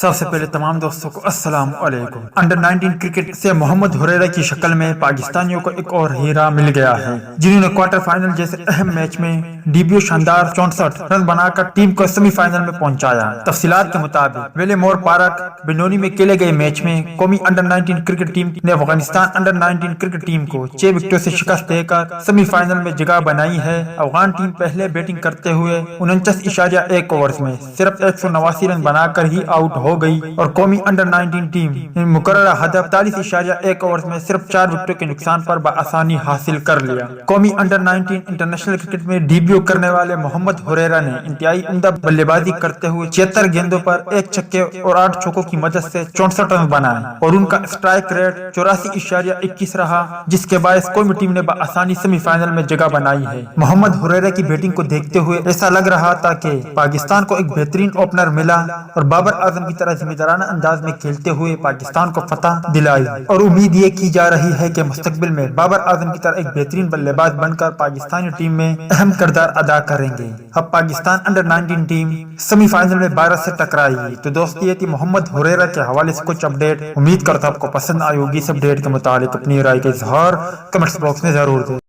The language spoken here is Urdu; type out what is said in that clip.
سب سے پہلے تمام دوستوں کو السلام علیکم۔ انڈر 19 کرکٹ سے محمد ہریرہ کی شکل میں پاکستانیوں کو ایک اور ہیرا مل گیا ہے، جنہوں نے کوارٹر فائنل جیسے اہم میچ میں ڈیبیو شاندار 64 رن بنا کر ٹیم کو سیمی فائنل میں پہنچایا۔ تفصیلات کے مطابق ویلے مور پارک بنونی میں کھیلے گئے میچ میں قومی انڈر 19 کرکٹ ٹیم نے افغانستان انڈر 19 کرکٹ ٹیم کو 6 وکٹوں سے شکست دے کر سیمی فائنل میں جگہ بنائی ہے۔ افغان ٹیم پہلے بیٹنگ کرتے ہوئے 49.1 اوورز میں صرف 189 رن بنا کر ہی آؤٹ ہو گئی اور قومی انڈر 19 ٹیم نے مقررہ ہدف 45.1 اوورز میں صرف 4 وکٹوں کے نقصان پر بآسانی حاصل کر لیا۔ قومی انڈر 19 انٹرنیشنل کرکٹ میں ڈیبیو کرنے والے محمد ہریرہ نے انتہائی عمدہ بلے بازی کرتے ہوئے 76 گیندوں پر 1 چھکے اور 8 چوکوں کی مدد سے 64 رن بنائے اور ان کا اسٹرائک ریٹ 84.21 رہا، جس کے باعث قومی ٹیم نے بآسانی سیمی فائنل میں جگہ بنائی ہے۔ محمد ہریرہ کی بیٹنگ کو دیکھتے ہوئے ایسا لگ رہا تھا کہ پاکستان کو ایک بہترین اوپنر ملا اور بابر اعظم کی طرح ذمہ دارانہ انداز میں کھیلتے ہوئے پاکستان کو فتح دلائی، اور امید یہ کی جا رہی ہے کہ مستقبل میں بابر اعظم کی طرح ایک بہترین بلے باز بن کر پاکستانی ٹیم میں اہم کردار ادا کریں گے۔ اب Pakistan under 19 team semi final میں بھارت سے ٹکرائے گی۔ تو دوست یہ تھی محمد ہریرہ کے حوالے سے کچھ اپڈیٹ، امید کرتا ہوں آپ کو پسند آئی ہوگی۔ اس اپڈیٹ کے متعلق اپنی رائے کا اظہار کمنٹس باکس میں ضرور دیں۔